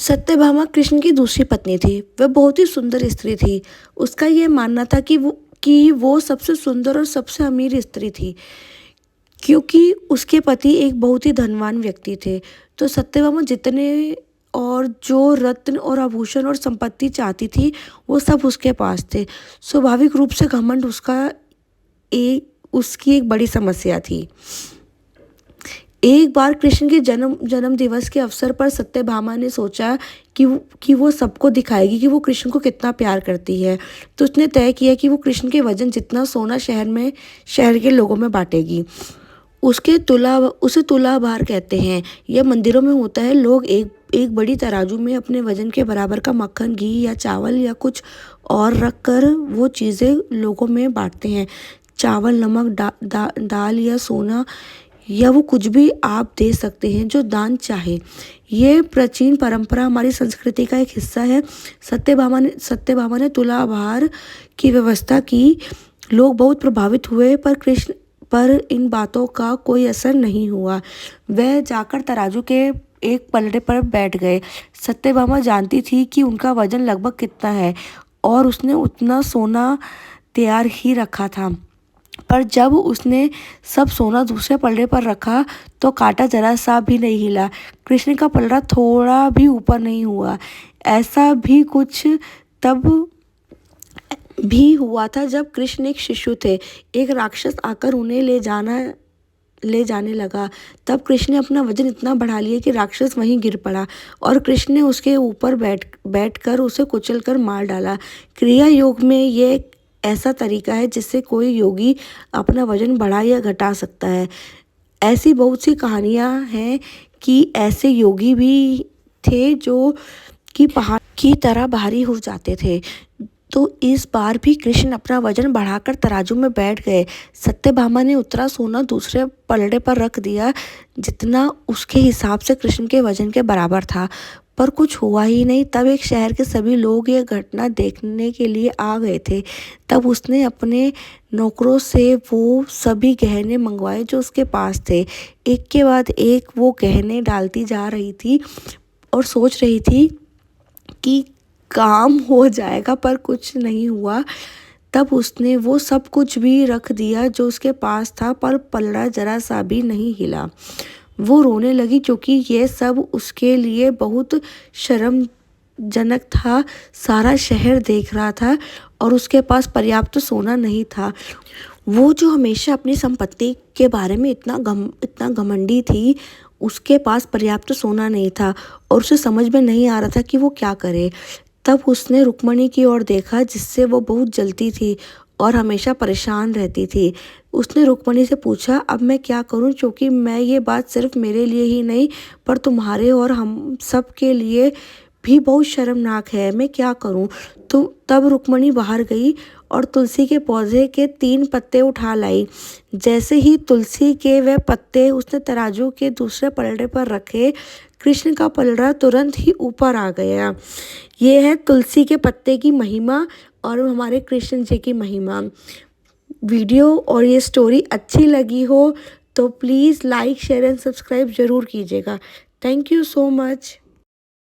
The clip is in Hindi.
सत्यभामा कृष्ण की दूसरी पत्नी थी। वह बहुत ही सुंदर स्त्री थी। उसका ये मानना था कि वो सबसे सुंदर और सबसे अमीर स्त्री थी, क्योंकि उसके पति एक बहुत ही धनवान व्यक्ति थे। तो सत्यभामा जितने और जो रत्न और आभूषण और संपत्ति चाहती थी, वो सब उसके पास थे। स्वाभाविक रूप से घमंड उसकी एक बड़ी समस्या थी। एक बार कृष्ण के जन्म दिवस के अवसर पर सत्यभामा ने सोचा कि वो सबको दिखाएगी कि वो कृष्ण को कितना प्यार करती है। तो उसने तय किया कि वो कृष्ण के वजन जितना सोना शहर के लोगों में बांटेगी। उसे तुला भार कहते हैं। यह मंदिरों में होता है। लोग एक एक बड़ी तराजू में अपने वजन के बराबर का मक्खन, घी या चावल या कुछ और रख कर वो चीज़ें लोगों में बांटते हैं। चावल, नमक, दाल या सोना या वो कुछ भी आप दे सकते हैं जो दान चाहे। ये प्राचीन परंपरा हमारी संस्कृति का एक हिस्सा है। सत्यभामा ने तुला भार की व्यवस्था की। लोग बहुत प्रभावित हुए, पर इन बातों का कोई असर नहीं हुआ। वह जाकर तराजू के एक पलड़े पर बैठ गए। सत्यभामा जानती थी कि उनका वजन लगभग कितना है, और उसने उतना सोना तैयार ही रखा था। पर जब उसने सब सोना दूसरे पलड़े पर रखा, तो कांटा जरा सा भी नहीं हिला। कृष्ण का पलड़ा थोड़ा भी ऊपर नहीं हुआ। ऐसा भी कुछ तब भी हुआ था जब कृष्ण एक शिशु थे। एक राक्षस आकर उन्हें ले जाने लगा। तब कृष्ण ने अपना वजन इतना बढ़ा लिया कि राक्षस वहीं गिर पड़ा, और कृष्ण ने उसके ऊपर बैठकर उसे कुचलकर मार डाला। क्रिया योग में ये एक ऐसा तरीका है जिससे कोई योगी अपना वजन बढ़ा या घटा सकता है। ऐसी बहुत सी कहानियां हैं कि ऐसे योगी भी थे जो कि पहाड़ की तरह भारी हो जाते थे। तो इस बार भी कृष्ण अपना वजन बढ़ाकर तराजू में बैठ गए। सत्यभामा ने उतरा सोना दूसरे पलड़े पर रख दिया, जितना उसके हिसाब से कृष्ण के वजन के बराबर था। पर कुछ हुआ ही नहीं। तब एक शहर के सभी लोग ये घटना देखने के लिए आ गए थे। तब उसने अपने नौकरों से वो सभी गहने मंगवाए जो उसके पास थे। एक के बाद एक वो गहने डालती जा रही थी और सोच रही थी कि काम हो जाएगा, पर कुछ नहीं हुआ। तब उसने वो सब कुछ भी रख दिया जो उसके पास था, पर पलड़ा जरा सा भी नहीं हिला। वो रोने लगी क्योंकि ये सब उसके लिए बहुत शर्मजनक था। सारा शहर देख रहा था और उसके पास पर्याप्त सोना नहीं था। वो जो हमेशा अपनी संपत्ति के बारे में इतना घमंडी थी, उसके पास पर्याप्त सोना नहीं था और उसे समझ में नहीं आ रहा था कि वो क्या करे। तब उसने रुक्मणी की ओर देखा, जिससे वो बहुत जलती थी और हमेशा परेशान रहती थी। उसने रुक्मणी से पूछा, अब मैं क्या करूं, क्योंकि मैं ये बात सिर्फ मेरे लिए ही नहीं पर तुम्हारे और हम सब के लिए भी बहुत शर्मनाक है। मैं क्या करूं? तो तब रुक्मणी बाहर गई और तुलसी के पौधे के 3 पत्ते उठा लाई। जैसे ही तुलसी के वह पत्ते उसने तराजू के दूसरे पलड़े पर रखे, कृष्ण का पलड़ा तुरंत ही ऊपर आ गया। ये है तुलसी के पत्ते की महिमा और हमारे कृष्ण जी की महिमा। वीडियो और ये स्टोरी अच्छी लगी हो तो please like, share and subscribe ज़रूर कीजिएगा। Thank you so much.